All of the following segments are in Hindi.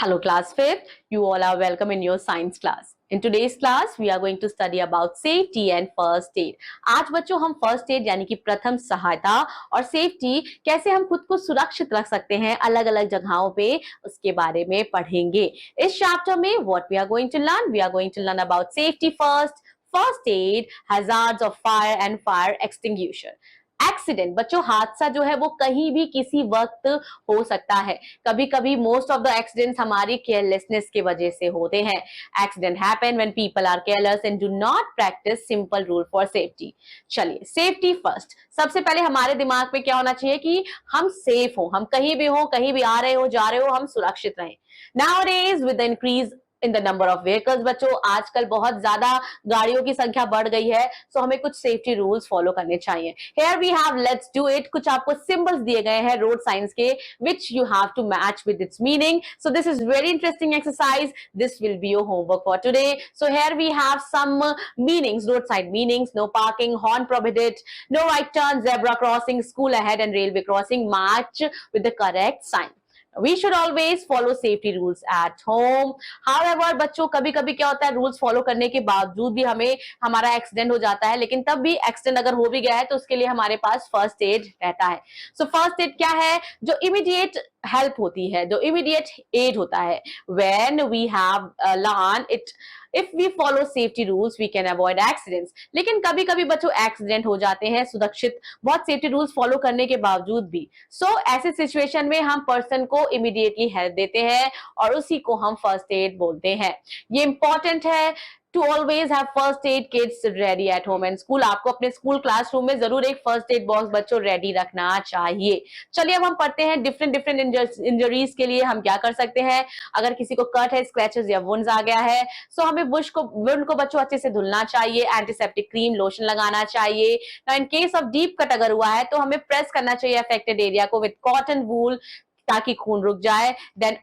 Hello class 5th, you all are welcome in your science class. In today's class, we are going to study about safety and first aid. आज बच्चों हम first aid यानी कि प्रथम सहायता और safety कैसे हम खुद को सुरक्षित रख सकते हैं अलग अलग जगहों पे उसके बारे में पढ़ेंगे. इस chapter में what we are going to learn? We are going to learn about safety first aid, hazards of fire and fire extinguisher. Accident बच्चों हादसा जो है वो कहीं भी किसी वक्त हो सकता है. कभी कभी मोस्ट ऑफ द एक्सीडेंट्स हमारी केयरलेसनेस की वजह से होते हैं. Accident happen when people are careless and do not practise simple rule for safety. चलिए सेफ्टी फर्स्ट. सबसे पहले हमारे दिमाग में क्या होना चाहिए कि हम सेफ हो, हम कहीं भी हो, कहीं भी आ रहे हो जा रहे हो, हम सुरक्षित रहें. Nowadays with the increase in the number of vehicles बच्चों आजकल बहुत ज्यादा गाड़ियों की संख्या बढ़ गई है, सो हमें कुछ सेफ्टी रूल्स फॉलो करने चाहिए. Here we have let's do it. कुछ आपको सिंबल्स दिए गए हैं रोड साइंस के which you have to match with its meaning. So this is very interesting exercise. This will be your homework for today. So here we have some meanings, road side meanings. No parking, horn prohibited, no right turn, zebra crossing, school ahead and railway crossing. Match with the correct sign. We should always follow safety rules at home. However, बच्चों कभी कभी क्या होता है रूल्स फॉलो करने के बावजूद भी हमें हमारा एक्सीडेंट हो जाता है, लेकिन तब भी एक्सीडेंट अगर हो भी गया है तो उसके लिए हमारे पास फर्स्ट एड रहता है. सो फर्स्ट एड क्या है? जो इमीडिएट हेल्प होती है, जो इमीडिएट एड होता है. When we have learn it, if we follow safety rules we can avoid accidents. लेकिन कभी कभी बच्चों एक्सीडेंट हो जाते हैं सुरक्षित बहुत सेफ्टी रूल्स फॉलो करने के बावजूद भी. सो ऐसे सिचुएशन में हम पर्सन को इमीडिएटली हेल्प देते हैं और उसी को हम फर्स्ट एड बोलते हैं. ये इंपॉर्टेंट है to always have first aid kits ready at home and school. आपको अपने स्कूल क्लासरूम में जरूर एक फर्स्ट एड बॉक्स बच्चों रेडी रखना चाहिए. चलिए अब हम पढ़ते हैं डिफरेंट इंजरीज के लिए हम क्या कर सकते हैं. अगर किसी को कट है, स्क्रैचेस या वुंड्स आ गया है, सो हमें वुंड को बच्चों अच्छे से धुलना चाहिए, एंटीसेप्टिक क्रीम लोशन लगाना चाहिए. Now in case of deep cut अगर हुआ है तो हमें प्रेस करना चाहिए अफेक्टेड एरिया को विद कॉटन वूल ताकि खून रुक जाए. Then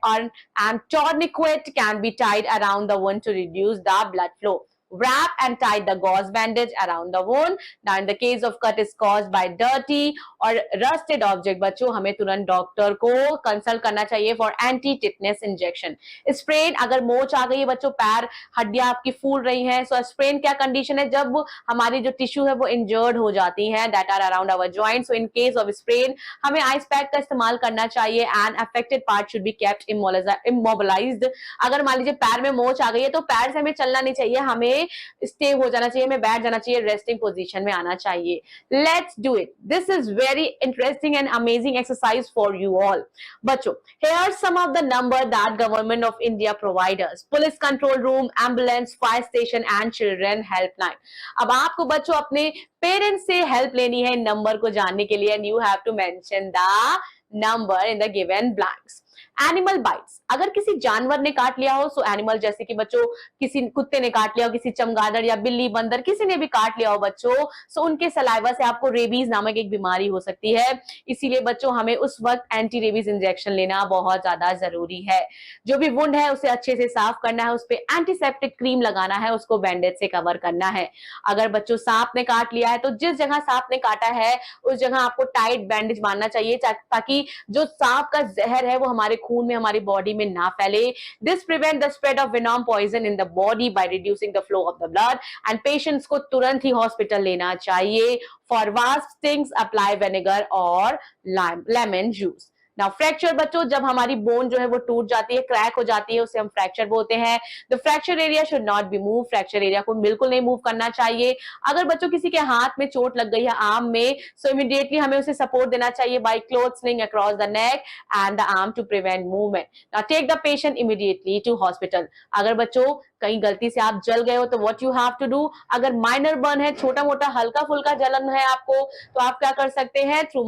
and tourniquet can be tied around the wound to reduce the blood flow. Wrap and tie the gauze bandage around the wound. Now in the case of cut is caused by dirty और rusted object बच्चों हमें तुरंत डॉक्टर को कंसल्ट करना चाहिए for anti tetanus injection. Sprain अगर मोच आ गई है बच्चों, पैर हड्डियां आपकी फूल रही हैं, सो स्प्रेन क्या कंडीशन है? जब हमारी जो टिश्यू है वो इंजर्ड हो जाती है that are around our joint. So in case of sprain हमें आइस पैक का इस्तेमाल करना चाहिए and affected part should be kept immobilised. अगर मान लीजिए पैर में मोच आ गई है तो पैर से हमें चलना नहीं चाहिए, हमें स्टे हो जाना चाहिए, हमें बैठ जाना चाहिए, रेस्टिंग पोजीशन में आना चाहिए. Let's do it. This is very interesting and amazing exercise for you all. बच्चों here some of the number that government of India provides us: police control room, ambulance, fire station and children helpline. अब आपको बच्चों अपने पेरेंट्स से हेल्प लेनी है नंबर को जानने के लिए, and you have to mention the number in the given blanks. Animal bites, अगर किसी जानवर ने काट लिया हो, सो एनिमल जैसे कि बच्चों किसी कुत्ते ने काट लिया हो, किसी चमगादड़ या बिल्ली बंदर किसी ने भी काट लिया हो बच्चों, सो उनके सलाइवा से आपको रेबीज नामक एक बीमारी हो सकती है. इसीलिए बच्चों हमें उस वक्त एंटी रेबीज इंजेक्शन लेना बहुत ज्यादा जरूरी है. जो भी वुंड है उसे अच्छे से साफ करना है, उस पर एंटीसेप्टिक क्रीम लगाना है, उसको बैंडेज से कवर करना है. अगर बच्चों सांप ने काट लिया है तो जिस जगह सांप ने काटा है उस जगह आपको टाइट बैंडेज बांधना चाहिए ताकि जो सांप का जहर है वो हमारे खून में, हमारी बॉडी में ना फैले. This prevent the spread of venom poison in the body by reducing the flow of the blood. And patients को तुरंत ही हॉस्पिटल लेना चाहिए. For wasp stings apply vinegar और लेमन जूस. नाउ फ्रैक्चर बच्चों, जब हमारी बोन जो है वो टूट जाती है, क्रैक हो जाती है, उसे हम फ्रैक्चर बोलते हैं. The fracture area should not be move. Fracture area को बिल्कुल नहीं मूव करना चाहिए. अगर बच्चों किसी के हाथ में चोट लग गई है, आर्म में, सो इमीडिएटली हमें उसे सपोर्ट देना चाहिए by cloth sling across the neck and the arm to prevent movement. Now take the patient immediately to hospital. अगर बच्चों कहीं गलती से आप जल गए हो तो what you have to do, अगर माइनर बर्न है, छोटा मोटा हल्का फुल्का जलन है आपको, तो आप क्या कर सकते हैं? थ्रू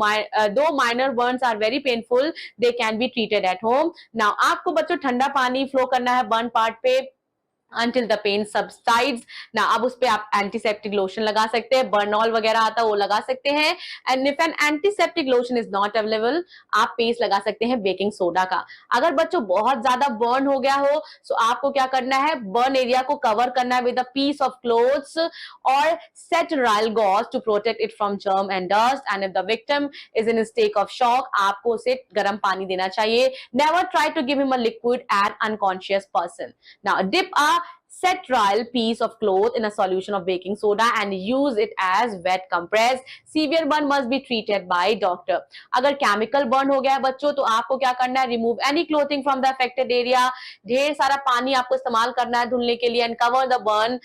दो minor burns are very painful, they can be treated at home. Now आपको बच्चों ठंडा पानी फ्लो करना है बर्न पार्ट पे until the pain subsides. Now अब उस पे आप एंटीसेप्टिक लोशन लगा सकते हैं, बर्नॉल वगैरह आता है वो लगा सकते हैं. And if N antiseptic lotion is not available, आप पेस्ट लगा सकते हैं बेकिंग सोडा का. अगर बच्चों बहुत ज्यादा बर्न हो गया हो, सो आपको क्या करना है, बर्न एरिया को कवर करना है with a piece of cloths और sterile gauze to protect it from germ and dust. And if the victim is in state of shock, आपको उसे गर्म पानी देना चाहिए. Never try to give him a liquid at unconscious person. Now dip a sterile piece of cloth in a solution of baking soda and use it as wet compress. Severe burn must be treated by doctor. अगर chemical burn हो गया है बच्चों, तो आपको क्या करना है, remove any clothing from the affected area. ढेर सारा पानी आपको इस्तेमाल करना है धुलने के लिए and cover the burn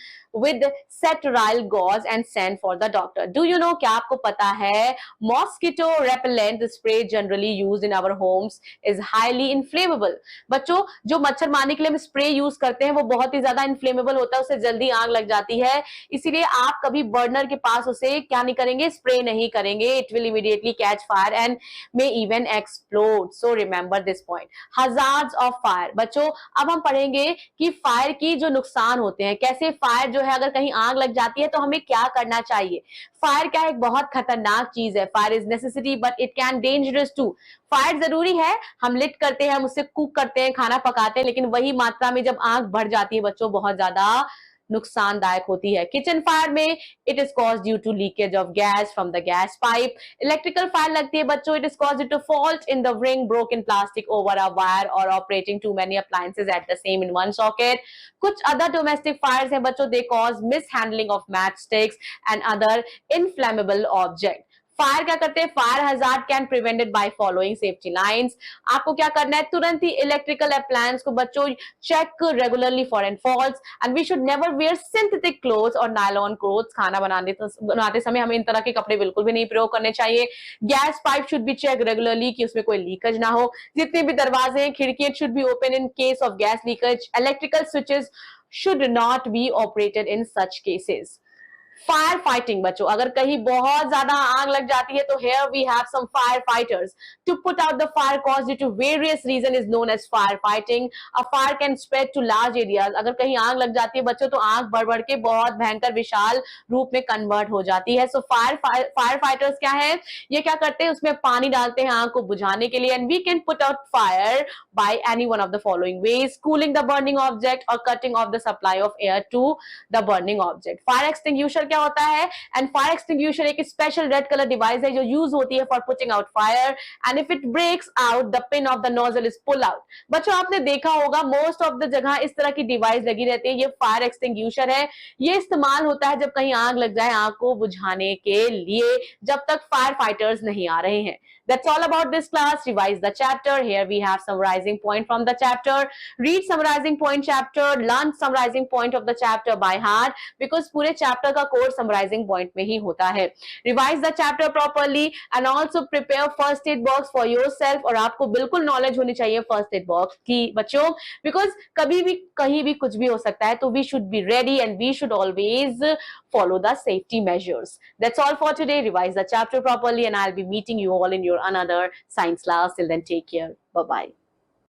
with sterile gauze and send for the doctor. Do you know, क्या आपको पता है, mosquito repellent spray generally used in our homes is highly inflammable. बच्चों जो मच्छर मारने के लिए हम स्प्रे यूज करते हैं वो बहुत ही ज्यादा इन्फ्लेमेबल होता है, उससे जल्दी आग लग जाती है. इसीलिए आप कभी बर्नर के पास उसे क्या नहीं करेंगे, स्प्रे नहीं करेंगे. It will immediately catch fire and may even explode. So remember this point. Hazards of fire. बच्चों अब हम पढ़ेंगे कि फायर की जो नुकसान होते हैं, कैसे फायर जो है अगर कहीं आग लग जाती है तो हमें क्या करना चाहिए. फायर क्या है, एक बहुत खतरनाक चीज है. Fire is necessity but it can dangerous too. Fire जरूरी है, हम लिट करते हैं, हम उससे कुक करते हैं, खाना पकाते हैं, लेकिन वही मात्रा में जब आग बढ़ जाती है बच्चों बहुत ज्यादा नुकसानदायक होती है. किचन फायर में it is cause due to leakage of gas from the gas pipe. Electrical fire लगती है बच्चों, it is cause due to fault in the ring, broken plastic over a wire और operating too many appliances at the same in one socket. कुछ अदर डोमेस्टिक फायर्स हैं बच्चों, they cause mishandling of match sticks and other inflammable object. Fire क्या करते हैं, fire hazard can prevented by following safety lines. आपको क्या करना है, तुरंत ही इलेक्ट्रिकल अप्लायंस को बच्चों check regularly for and faults. And we should never wear synthetic clothes और नायलॉन क्लोथ्स. खाना बनाते समय हमें इन तरह के कपड़े बिल्कुल भी नहीं प्रयोग करने चाहिए. Gas pipe should be check regularly कि उसमें कोई लीकेज ना हो. जितने भी दरवाजे हैं, खिड़कियां should be open in case of gas leakage. Electrical switches should not be operated in such cases. Fire fighting बच्चों, अगर कहीं बहुत ज्यादा आग लग जाती है तो here we have some firefighters to put out the fire caused due to various reason is known as firefighting. A fire can spread to large areas. अगर कहीं आग लग जाती है बच्चों तो आग बढ़ बढ़ के बहुत भयंकर विशाल रूप में कन्वर्ट हो जाती है. सो फायर फाइटर्स क्या है, ये क्या करते हैं, उसमें पानी डालते हैं आग को बुझाने के लिए. And we can put out fire by any one of the following ways: cooling the burning object or cutting off the supply of air to the burning object. Fire extinguisher क्या होता है, एंड फायर एक्सटिंग्विशर एक स्पेशल रेड कलर डिवाइस है जो यूज होती है for putting out fire. And if it breaks out the pin of the nozzle is pull out. बच्चों आपने देखा होगा मोस्ट ऑफ द जगह इस तरह की डिवाइस लगी रहती है, ये फायर एक्सटिंग्विशर है. ये इस्तेमाल होता है जब कहीं आग लग जाए आग को बुझाने के लिए, जब तक फायर फाइटर्स नहीं आ रहे हैं. That's all about this class. Revise the chapter. Here we have summarizing point from the chapter. Read summarizing point chapter. Learn summarizing point of the chapter by heart because पूरे chapter का course summarizing point में ही होता है. Revise the chapter properly and also prepare first aid box for yourself. और आपको बिल्कुल knowledge होनी चाहिए first aid box की बच्चों, because कभी भी कहीं भी कुछ भी हो सकता है, तो we should be ready and we should always follow the safety measures. That's all for today. Revise the chapter properly and I'll be meeting you all in your another science class. Till then, take care. Bye-bye.